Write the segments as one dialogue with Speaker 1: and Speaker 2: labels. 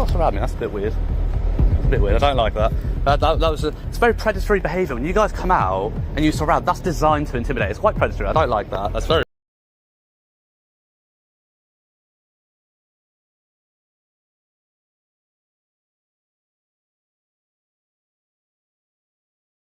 Speaker 1: dots around me, that's a bit weird. It's a bit weird, I don't like that. It's very predatory behaviour. When you guys come out and you surround, that's designed to intimidate. It's quite predatory, I don't like that. That's very...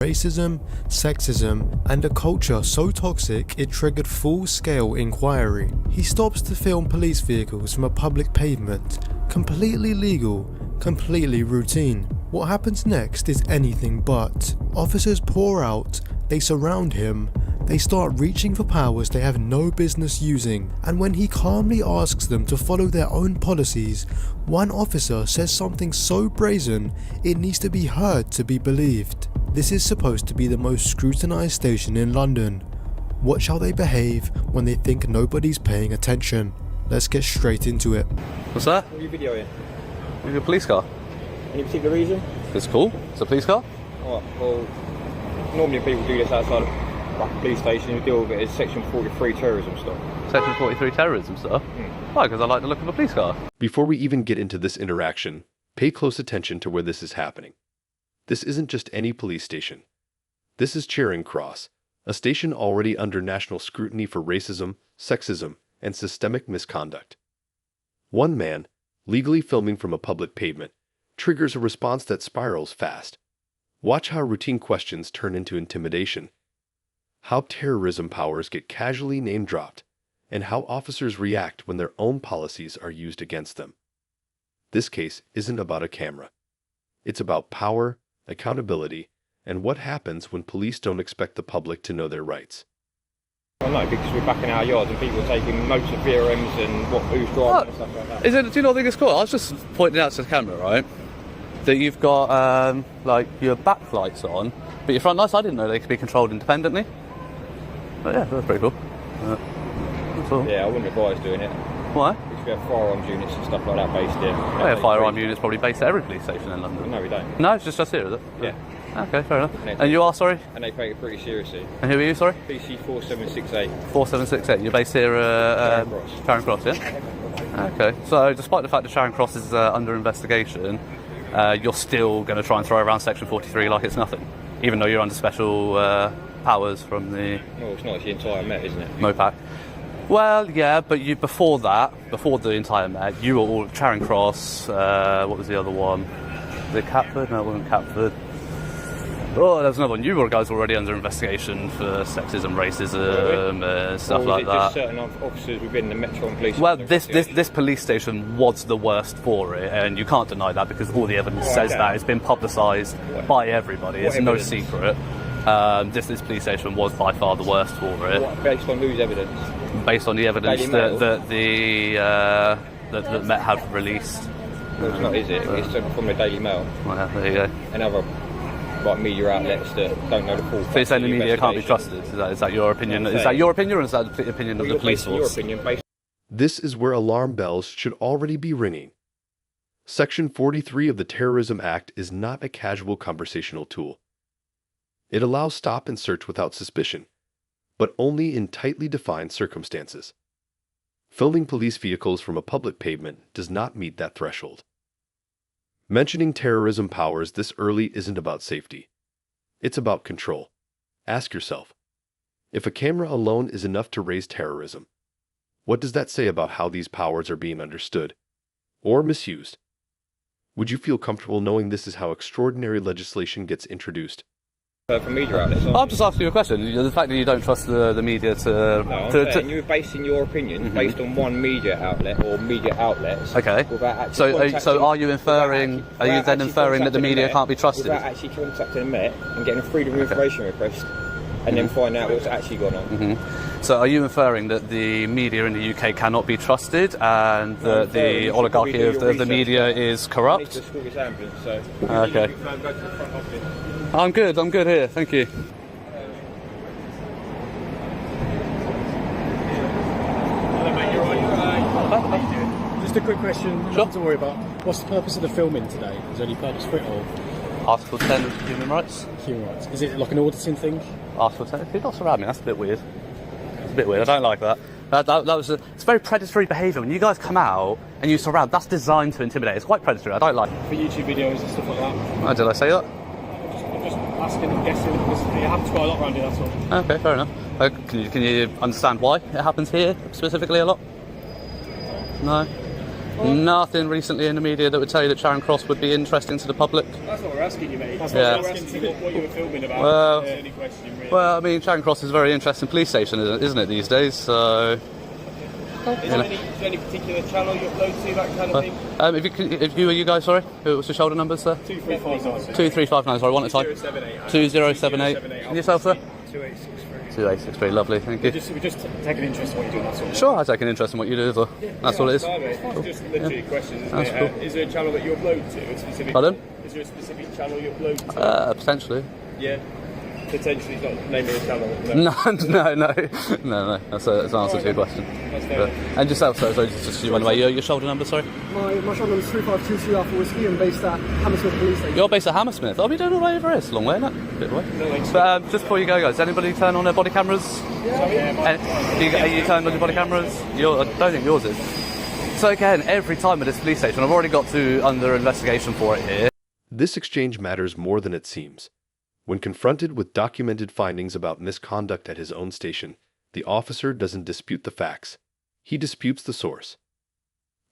Speaker 2: Racism, sexism, and a culture so toxic it triggered full-scale inquiry. He stops to film police vehicles from a public pavement. Completely legal, completely routine. What happens next is anything but. Officers pour out, they surround him, they start reaching for powers they have no business using, and when he calmly asks them to follow their own policies, one officer says something so brazen it needs to be heard to be believed. This is supposed to be the most scrutinised station in London. Watch how they behave when they think nobody's paying attention. Let's get straight into it.
Speaker 1: What's that?
Speaker 3: What are you videoing?
Speaker 1: With a police car.
Speaker 3: Any particular reason?
Speaker 1: It's cool. It's a police car.
Speaker 3: Oh, well, normally people do this outside of like a police station. You deal with it as Section 43 terrorism stuff.
Speaker 1: Section 43 terrorism stuff? Why? Because I like the look of a police car.
Speaker 4: Before we even get into this interaction, pay close attention to where this is happening. This isn't just any police station. This is Charing Cross, a station already under national scrutiny for racism, sexism, and systemic misconduct. One man, legally filming from a public pavement, triggers a response that spirals fast. Watch how routine questions turn into intimidation, how terrorism powers get casually name-dropped, and how officers react when their own policies are used against them. This case isn't about a camera. It's about power, accountability, and what happens when police don't expect the public to know their rights.
Speaker 3: Well, no, because we're back in our yards and people are taking notes of VRMs and who's driving and stuff like that.
Speaker 1: Do you not think it's cool? I was just pointing out to the camera, right, that you've got like your backlights on, but your front lights, I didn't know they could be controlled independently. But yeah, that's pretty cool. That's all.
Speaker 3: Yeah, I wouldn't advise doing it.
Speaker 1: Why?
Speaker 3: Because we have firearms units and stuff like that based here.
Speaker 1: Oh, yeah, firearm units probably based at every police station in London.
Speaker 3: No, we don't.
Speaker 1: No, it's just here, is it?
Speaker 3: Yeah.
Speaker 1: Okay, fair enough. And you are, sorry?
Speaker 3: And they take it pretty seriously.
Speaker 1: And who are you, sorry?
Speaker 3: PC 4768.
Speaker 1: 4768. You're based here at Charing Cross, yeah? Okay. So, despite the fact that Charing Cross is under investigation, you're still going to try and throw around Section 43 like it's nothing, even though you're under special powers from the...
Speaker 3: Well, it's not, it's the entire Met, isn't it?
Speaker 1: MOPAC. Well, yeah, but you before the entire Met, you were all Charing Cross. What was the other one? Was it Catford? No, it wasn't Catford. Oh, there's another one. You guys were already under investigation for sexism, racism, stuff like that.
Speaker 3: Just certain officers within the Metropolitan Police.
Speaker 1: Well, this police station was the worst for it, and you can't deny that because all the evidence says that. It's been publicised by everybody. It's no secret. This police station was by far the worst for it.
Speaker 3: Based on whose evidence?
Speaker 1: Based on the evidence that Met have released.
Speaker 3: Well, it's not, is it? It's from the Daily Mail.
Speaker 1: Well, there you go.
Speaker 3: And other media outlets that don't know the full.
Speaker 1: So you're saying the media can't be trusted? Is that your opinion? Is that your opinion, or is that the opinion of the police force?
Speaker 3: Your opinion based.
Speaker 4: This is where alarm bells should already be ringing. Section 43 of the Terrorism Act is not a casual conversational tool. It allows stop and search without suspicion, but only in tightly defined circumstances. Filming police vehicles from a public pavement does not meet that threshold. Mentioning terrorism powers this early isn't about safety. It's about control. Ask yourself, if a camera alone is enough to raise terrorism, what does that say about how these powers are being understood or misused? Would you feel comfortable knowing this is how extraordinary legislation gets introduced?
Speaker 3: For media outlets.
Speaker 1: I'm just asking you a question. The fact that you don't trust the media to...
Speaker 3: No, I'm you're basing your opinion based on one media outlet or media outlets.
Speaker 1: Okay. So are you inferring? Are you then inferring that the media can't be trusted?
Speaker 3: Without actually contacting the Met and getting a freedom of information request, and then find out what's actually gone on.
Speaker 1: So are you inferring that the media in the UK cannot be trusted and that the oligarchy of the media is corrupt? Okay. I'm good here, thank you.
Speaker 5: Hello mate, you're right. Just a quick question, nothing to worry about. What's the purpose of the filming today? Is there any purpose for it or?
Speaker 1: Article 10 of Human Rights.
Speaker 5: Human Rights. Is it like an auditing thing?
Speaker 1: Article 10. Who dots around me? That's a bit weird. It's a bit weird, I don't like that. It's very predatory behaviour. When you guys come out and you surround, that's designed to intimidate. It's quite predatory. I don't like it.
Speaker 5: For YouTube videos and stuff like that.
Speaker 1: Did I say that?
Speaker 5: I'm just asking and guessing because it happens quite a lot around here, that's all.
Speaker 1: Okay, fair enough. Can you understand why it happens here specifically a lot? No? Nothing recently in the media that would tell you that Charing Cross would be interesting to the public?
Speaker 5: That's what we're asking you, mate. That's
Speaker 1: Yeah.
Speaker 5: what we're asking you, what you were filming about.
Speaker 1: Well,
Speaker 5: Any question, really.
Speaker 1: Well, I mean, Charing Cross is a very interesting police station, isn't it, these days? So...
Speaker 5: Is there any particular channel you upload to, that kind of thing?
Speaker 1: If you guys, sorry? What's your shoulder numbers, sir?
Speaker 5: 2359.
Speaker 1: 2359, sorry, one at a time. 2078. And yourself, sir?
Speaker 5: 2863.
Speaker 1: 2863, lovely, thank you.
Speaker 5: We just take an interest in what you do, that's all.
Speaker 1: Sure, I take an interest in what you do, though. That's all it is.
Speaker 5: It's just literally questions, isn't
Speaker 1: That's
Speaker 5: it?
Speaker 1: cool.
Speaker 5: Is there a channel that you upload to? A specific,
Speaker 1: Pardon?
Speaker 5: Is there a specific channel you upload to?
Speaker 1: Potentially.
Speaker 5: Yeah. Potentially, not naming a channel.
Speaker 1: No. That's an answer to your question.
Speaker 5: That's fair.
Speaker 1: And yourself, sorry, just you run away. Your shoulder number, sorry?
Speaker 6: My shoulder number is 3522 Alpha Whiskey. I'm based at Hammersmith Police Station.
Speaker 1: You're based at Hammersmith. I'll be doing all the way over here. It's a long way, isn't it? Bit away. But just before you go, guys, anybody turn on their body cameras? Are you turning on your body cameras? I don't think yours is. So again, every time at this police station, I've already got under investigation for it here.
Speaker 4: This exchange matters more than it seems. When confronted with documented findings about misconduct at his own station, the officer doesn't dispute the facts. He disputes the source.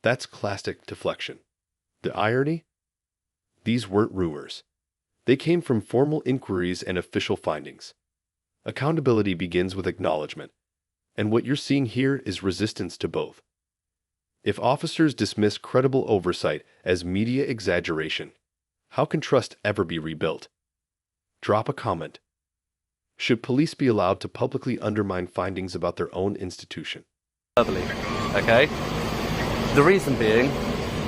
Speaker 4: That's classic deflection. The irony? These weren't rumors. They came from formal inquiries and official findings. Accountability begins with acknowledgement, and what you're seeing here is resistance to both. If officers dismiss credible oversight as media exaggeration, how can trust ever be rebuilt? Drop a comment. Should police be allowed to publicly undermine findings about their own institution?
Speaker 1: Okay? The reason being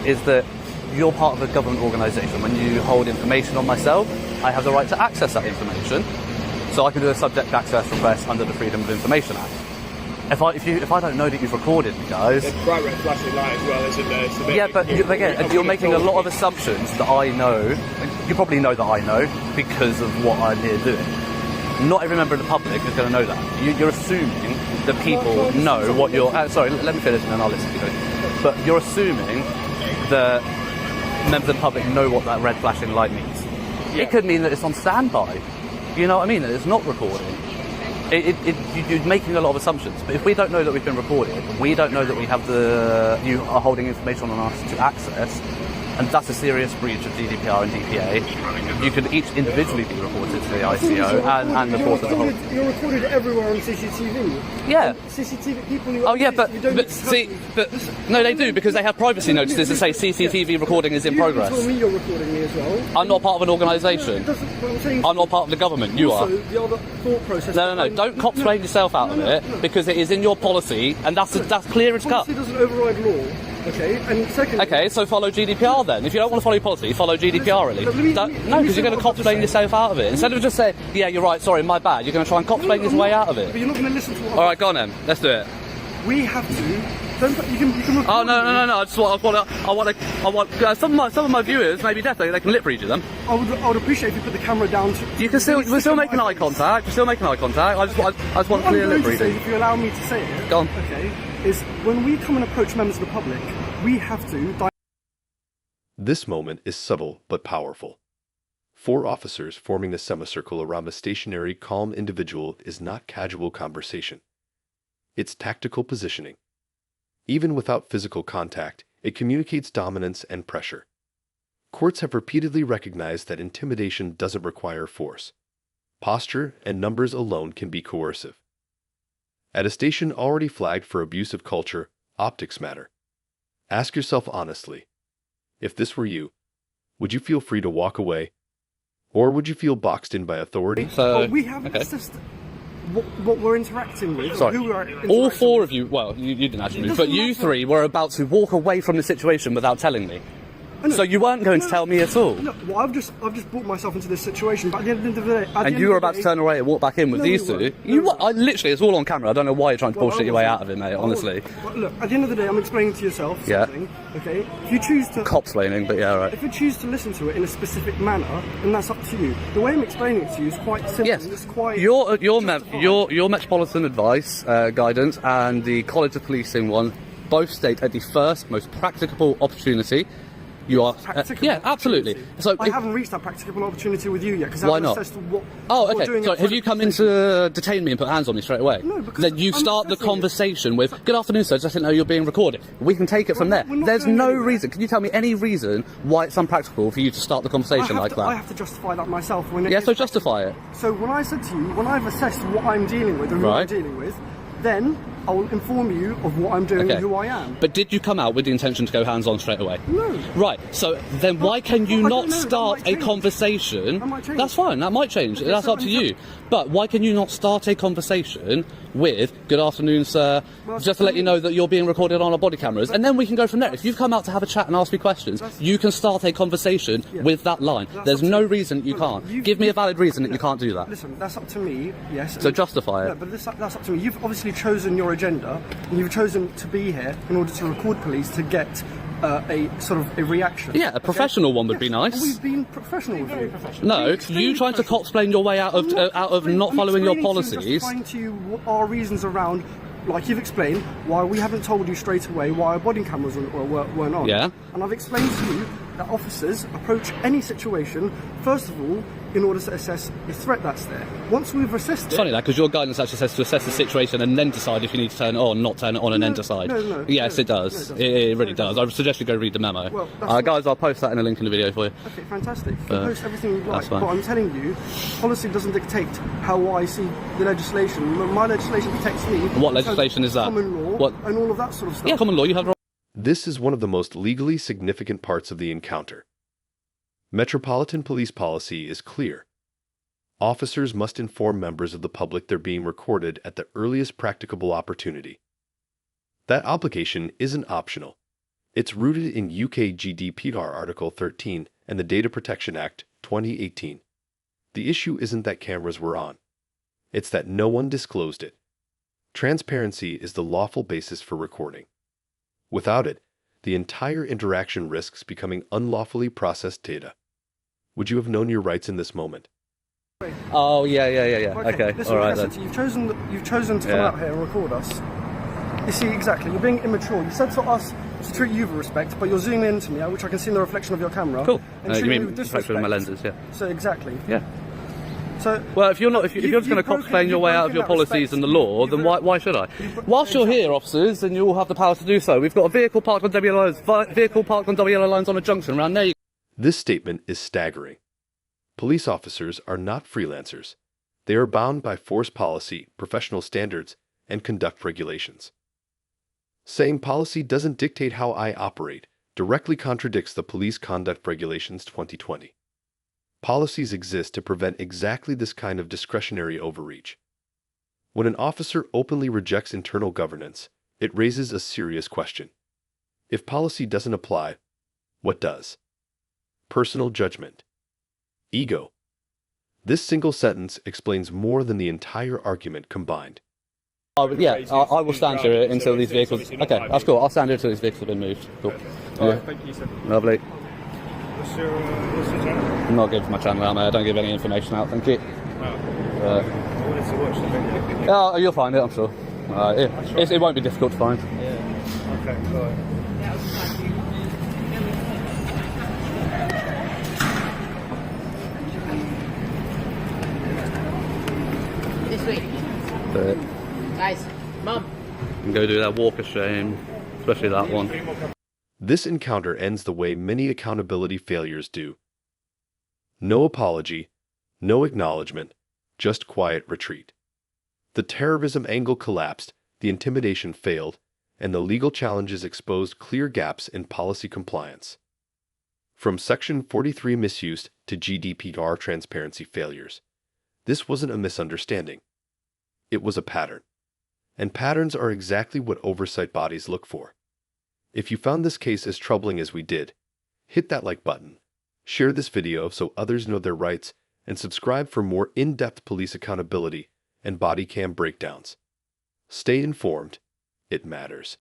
Speaker 1: is that you're part of a government organisation. When you hold information on myself, I have the right to access that information. So I can do a subject access request under the Freedom of Information Act. If I don't know that you've recorded me, guys...
Speaker 5: There's bright red flashing light as well, isn't there? So
Speaker 1: yeah, but again, you're making a lot of assumptions that I know. You probably know that I know because of what I'm here doing. Not every member of the public is going to know that. You're assuming that people know what you're... sorry, let me finish and then I'll listen to you. But you're assuming that members of the public know what that red flashing light means. Yeah. It could mean that it's on standby. You know what I mean? That it's not recording. You're making a lot of assumptions, but if we don't know that we've been recorded, we don't know that we have you are holding information on us to access, and that's a serious breach of GDPR and DPA. You can each individually be reported to the ICO and the force as a whole.
Speaker 6: You're recorded everywhere on CCTV.
Speaker 1: Yeah.
Speaker 6: And CCTV people.
Speaker 1: Oh yeah, but no, they do because they have privacy notices that say CCTV recording is in progress.
Speaker 6: You told me you're recording me as well.
Speaker 1: I'm not part of an organisation. I'm not part of the government. You are.
Speaker 6: The other thought process.
Speaker 1: No. Don't cop-explain yourself out of it because it is in your policy and that's clear as cut.
Speaker 6: Policy doesn't override law. Okay, and secondly...
Speaker 1: Okay, so follow GDPR then. If you don't want to follow your policy, follow GDPR really. No, because you're going to cop-explain yourself out of it. Instead of just saying, yeah, you're right, sorry, my bad, you're going to try and cop-explain your way out of it.
Speaker 6: But you're not going to listen to what...
Speaker 1: Alright, go on then. Let's do it.
Speaker 6: We have to... You can record
Speaker 1: oh, no. I want some of my viewers, maybe definitely, they can lip read you them.
Speaker 6: I would appreciate if you put the camera down.
Speaker 1: We're still making eye contact. I just want clear lip reading.
Speaker 6: If you allow me to say it.
Speaker 1: Go on.
Speaker 6: Okay. Is when we come and approach members of the public, we have to...
Speaker 4: This moment is subtle but powerful. 4 officers forming a semicircle around a stationary, calm individual is not casual conversation. It's tactical positioning. Even without physical contact, it communicates dominance and pressure. Courts have repeatedly recognized that intimidation doesn't require force. Posture and numbers alone can be coercive. At a station already flagged for abusive culture, optics matter. Ask yourself honestly, if this were you, would you feel free to walk away? Or would you feel boxed in by authority?
Speaker 6: So, we have assessed what we're interacting with.
Speaker 1: Sorry.
Speaker 6: Who we're
Speaker 1: all 4 of you, well, you didn't actually move, but you 3 were about to walk away from the situation without telling me. So you weren't going to tell me at all?
Speaker 6: Look, well, I've just brought myself into this situation, but at the end of the day...
Speaker 1: And you were about to turn away and walk back in with
Speaker 6: No,
Speaker 1: these
Speaker 6: we
Speaker 1: two?
Speaker 6: weren't.
Speaker 1: You
Speaker 6: No,
Speaker 1: I literally, it's all on camera. I don't know why you're trying to
Speaker 6: Well,
Speaker 1: bullshit your way out of it, mate,
Speaker 6: I
Speaker 1: honestly.
Speaker 6: wasn't. But look, at the end of the day, I'm explaining to yourself
Speaker 1: Yeah.
Speaker 6: something, okay? If you choose to...
Speaker 1: Copsplaining, but yeah, right.
Speaker 6: If you choose to listen to it in a specific manner, then that's up to you. The way I'm explaining it to you is quite simple.
Speaker 1: Yes,
Speaker 6: It's quite
Speaker 1: your
Speaker 6: justified.
Speaker 1: Metropolitan Advice guidance and the College of Policing one both state at the first most practicable opportunity. You are,
Speaker 6: Practicable
Speaker 1: yeah, absolutely.
Speaker 6: opportunity.
Speaker 1: So,
Speaker 6: I haven't reached that practicable opportunity with you yet because I
Speaker 1: Why
Speaker 6: haven't
Speaker 1: not?
Speaker 6: assessed what.
Speaker 1: oh,
Speaker 6: what we're
Speaker 1: okay.
Speaker 6: doing
Speaker 1: So,
Speaker 6: outside
Speaker 1: have you
Speaker 6: the
Speaker 1: come
Speaker 6: police
Speaker 1: in to detain me and put hands on me straight away?
Speaker 6: No, because
Speaker 1: then you
Speaker 6: I'm
Speaker 1: start the
Speaker 6: assessing it.
Speaker 1: conversation with, "Good afternoon, sir. Just didn't know you're being recorded." We can take it from there.
Speaker 6: we're not
Speaker 1: There's
Speaker 6: going
Speaker 1: no
Speaker 6: anywhere.
Speaker 1: reason. Can you tell me any reason why it's unpractical for you to start the conversation like
Speaker 6: I
Speaker 1: that?
Speaker 6: have to justify that myself. When it
Speaker 1: Yeah,
Speaker 6: is
Speaker 1: so justify it.
Speaker 6: So when I said to you, when I've assessed what I'm dealing with and who I'm
Speaker 1: Right.
Speaker 6: dealing with, then I will inform you of what I'm doing
Speaker 1: Okay.
Speaker 6: and who I am.
Speaker 1: But did you come out with the intention to go hands on straight away?
Speaker 6: No.
Speaker 1: Right, so then why can you
Speaker 6: I don't
Speaker 1: not
Speaker 6: know, that
Speaker 1: start
Speaker 6: might
Speaker 1: a
Speaker 6: change.
Speaker 1: conversation?
Speaker 6: That might change.
Speaker 1: That's fine, that might change.
Speaker 6: Okay,
Speaker 1: That's
Speaker 6: so
Speaker 1: up to
Speaker 6: I'm
Speaker 1: you. But why can you not start a conversation with, "Good afternoon, sir,"
Speaker 6: Well,
Speaker 1: just to let you know that you're being recorded on our body cameras, and then we can go from there. If you've come out to have a chat and ask me questions, you can start a conversation with that line.
Speaker 6: That's
Speaker 1: There's
Speaker 6: up to
Speaker 1: no
Speaker 6: you.
Speaker 1: reason you
Speaker 6: Look,
Speaker 1: can't.
Speaker 6: you've-
Speaker 1: Give me a valid reason that you can't do that.
Speaker 6: Listen, that's up to me, yes.
Speaker 1: So
Speaker 6: and-
Speaker 1: justify it.
Speaker 6: No, but that's up to me. You've obviously chosen your agenda, and you've chosen to be here in order to record police to get a sort of a reaction.
Speaker 1: Yeah, a professional one would be
Speaker 6: Yes,
Speaker 1: nice.
Speaker 6: We've been professional with you.
Speaker 1: No,
Speaker 6: Extremely
Speaker 1: you trying to
Speaker 6: professional.
Speaker 1: cop-explain your way out of not
Speaker 6: I'm
Speaker 1: following your
Speaker 6: explaining to you,
Speaker 1: policies.
Speaker 6: justifying to you what our reasons around, like you've explained, why we haven't told you straight away why our body cameras weren't on.
Speaker 1: Yeah.
Speaker 6: And I've explained to you that officers approach any situation, first of all, in order to assess the threat that's there. Once we've assessed
Speaker 1: It's
Speaker 6: it...
Speaker 1: funny that because your guidance actually says to assess the situation and then decide if you need to turn it on, not turn it on, and then decide.
Speaker 6: no,
Speaker 1: Yes, it does.
Speaker 6: no,
Speaker 1: It really does. I would suggest you go read the memo.
Speaker 6: Well, that's
Speaker 1: Guys, I'll post that in a link in the video for you.
Speaker 6: Okay, fantastic. You can post everything you like,
Speaker 1: that's fine.
Speaker 6: but I'm telling you, policy doesn't dictate how I see the legislation. My legislation protects me.
Speaker 1: What legislation is that?
Speaker 6: Common law
Speaker 1: What?
Speaker 6: and all of that sort of stuff.
Speaker 1: Yeah, common law. You have the
Speaker 4: This is one of the most legally significant parts of the encounter. Metropolitan Police policy is clear. Officers must inform members of the public they're being recorded at the earliest practicable opportunity. That obligation isn't optional. It's rooted in UK GDPR Article 13 and the Data Protection Act 2018. The issue isn't that cameras were on. It's that no one disclosed it. Transparency is the lawful basis for recording. Without it, the entire interaction risks becoming unlawfully processed data. Would you have known your rights in this moment?
Speaker 1: Oh, yeah. Okay,
Speaker 6: listen,
Speaker 1: all right
Speaker 6: listen,
Speaker 1: then.
Speaker 6: you've chosen to come
Speaker 1: Yeah.
Speaker 6: out here and record us. You see, exactly, you're being immature. You said to us to treat you with respect, but you're zooming into me, which I can see in the reflection of your camera.
Speaker 1: Cool.
Speaker 6: And
Speaker 1: You
Speaker 6: treating me
Speaker 1: mean
Speaker 6: with
Speaker 1: reflection of my
Speaker 6: disrespect.
Speaker 1: lenses, yeah.
Speaker 6: So exactly.
Speaker 1: Yeah.
Speaker 6: So
Speaker 1: Well, if you're just going to
Speaker 6: you've
Speaker 1: explain
Speaker 6: broken-
Speaker 1: your way
Speaker 6: you've
Speaker 1: out of your
Speaker 6: broken that
Speaker 1: policies
Speaker 6: respect.
Speaker 1: and the law, then why should I? Whilst you're here, officers, then you all have the power to do so. We've got a vehicle parked on double yellow lines on a junction around there.
Speaker 4: This statement is staggering. Police officers are not freelancers. They are bound by force policy, professional standards, and conduct regulations. Saying policy doesn't dictate how I operate directly contradicts the Police Conduct Regulations 2020. Policies exist to prevent exactly this kind of discretionary overreach. When an officer openly rejects internal governance, it raises a serious question. If policy doesn't apply, what does? Personal judgment. Ego. This single sentence explains more than the entire argument combined.
Speaker 1: I will stand here until these vehicles... Okay, that's cool. I'll stand here until these vehicles have been moved. Cool. Yeah.
Speaker 5: Thank you, sir.
Speaker 1: Lovely.
Speaker 5: What's your channel?
Speaker 1: I'm not giving my channel out, mate. I don't give any information out, thank you.
Speaker 5: I wanted to watch the video.
Speaker 1: Oh, you'll find it, I'm sure. It won't be difficult to find.
Speaker 5: Yeah. Okay, alright.
Speaker 7: This week.
Speaker 1: But
Speaker 7: Guys, Mum.
Speaker 1: you can go do that walk of shame, especially that one.
Speaker 4: This encounter ends the way many accountability failures do. No apology, no acknowledgement, just quiet retreat. The terrorism angle collapsed, the intimidation failed, and the legal challenges exposed clear gaps in policy compliance. From Section 43 misuse to GDPR transparency failures, this wasn't a misunderstanding. It was a pattern. And patterns are exactly what oversight bodies look for. If you found this case as troubling as we did, Hit that like button, share this video so others know their rights, and subscribe for more in-depth police accountability and body cam breakdowns. Stay informed. It matters.